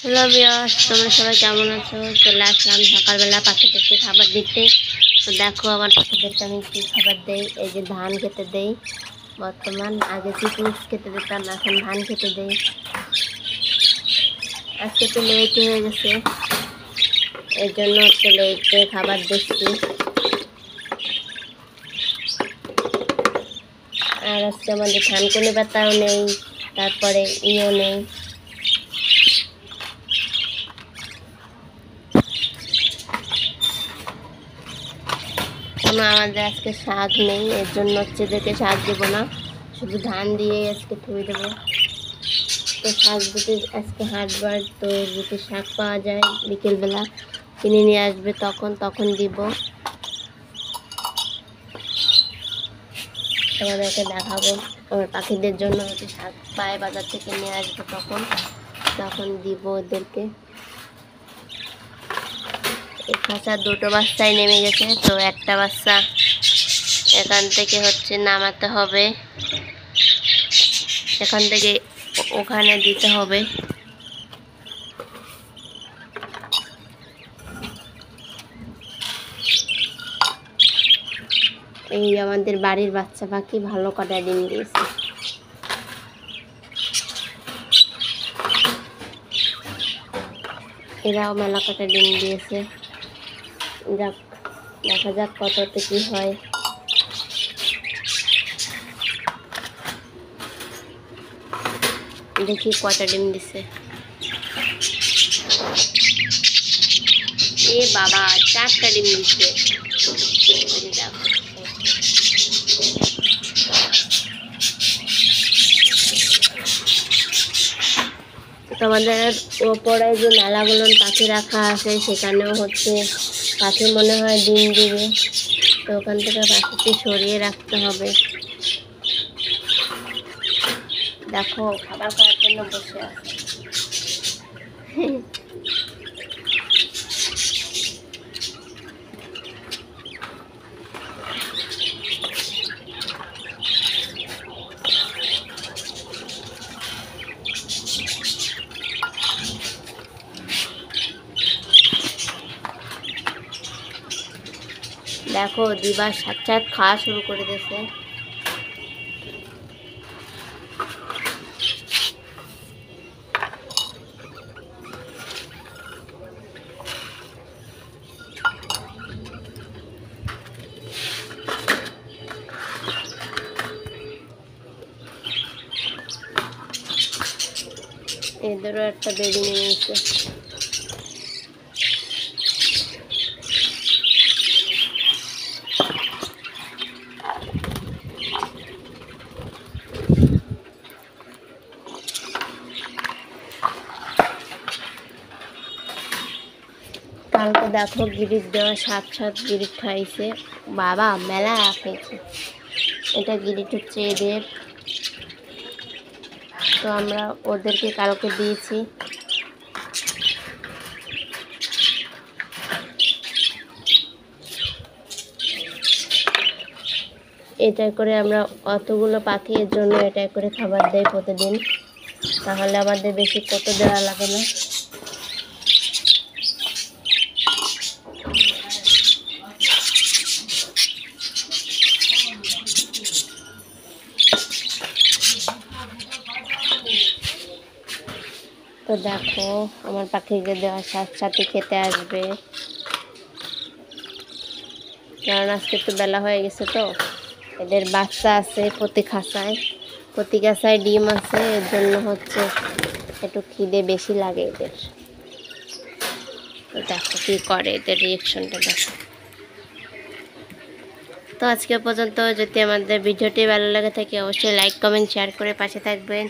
Hello viewers, তোমরা সবাই কেমন আছো? চলে আসলাম সকালবেলা পাখিদেরকে খাবার দিতে। তো দেখো আমার পাখিদেরকে আমি কী খাবার দেই। এই যে ধান খেতে দেই বর্তমান, আগে চিকমিক্স খেতে দিতাম, এখন ধান খেতে দেই। আজকে তো লেট হয়ে গেছে, এই জন্য হচ্ছে লেটে খাবার দিচ্ছি। আর আজকে আমাদের ধানকুনি পাতাও নেই, তারপরে ইও নেই। আমাদের আজকে শাক নেই, এর জন্য হচ্ছে এদেরকে শাক দেবো না, শুধু ধান দিয়েই আজকে থুই দেবো। তো শাক দিতে আজকে হাটবার, তো যদি শাক পাওয়া যায় বিকেলবেলা কিনে নিয়ে আসবে, তখন দিব। তোমাদেরকে দেখাবো আমার পাখিদের জন্য যদি শাক পায় বাজার থেকে নিয়ে আসবো, তখন দিব ওদেরকে। এই খাঁচা দুটো বাচ্চাই নেমে গেছে, তো একটা বাচ্চা এখান থেকে হচ্ছে নামাতে হবে, এখান থেকে ওখানে দিতে হবে। এই আমাদের বাড়ির বাচ্চা পাখি ভালো কটা ডিম দিয়েছে। এরাও মেলা কটা ডিম দিয়েছে। যাক, দেখা যাক কততে কি হয়। দেখি কটা ডিম দিছে। এ বাবা, 4টা ডিম দিচ্ছে। তোমাদের ওপরে যে মেলাগুলো পাখি রাখা আছে, সেখানেও হচ্ছে পাখি মনে হয় ডিম দিবে, তো ওখান থেকে পাখিকে সরিয়ে রাখতে হবে। দেখো খাবার খাওয়ার জন্য বসে আছে। দেখো দিবার সাথে খাওয়া শুরু করে দিয়েছে। এদেরও একটা বেবি নিয়েছে। কালকে দেখো গিরিট দেওয়া 7 গিরিট খাইছে, বাবা মেলা খাইছে। এটা গিরিট হচ্ছে এদের, তো আমরা ওদেরকে কালকে দিয়েছি। এটাই করে আমরা অতগুলো পাখির জন্য এটাই করে খাবার দেই প্রতিদিন, তাহলে আমাদের বেশি কত দেওয়া লাগে না। তো দেখো আমার পাখিকে দেওয়ার সাথে খেতে আসবে, কারণ আজকে তো বেলা হয়ে গেছে। তো এদের বাচ্চা আছে প্রতি খাঁচায় ডিম আছে, এর জন্য হচ্ছে একটু খিদে বেশি লাগে এদের। তো দেখো কি করে, এদের রিয়াকশনটা দেখো। তো আজকে পর্যন্ত, যদি আমাদের ভিডিওটি ভালো লাগে থাকে অবশ্যই লাইক কমেন্ট শেয়ার করে পাশে থাকবেন,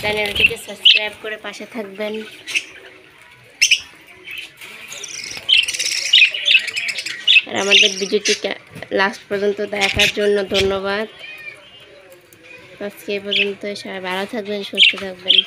চ্যানেলটিকে সাবস্ক্রাইব করে পাশে থাকবেন। আর আমাদের ভিডিওটি লাস্ট পর্যন্ত দেখার জন্য ধন্যবাদ। আজকে এই পর্যন্ত, সবাই ভালো থাকবেন, সুস্থ থাকবেন।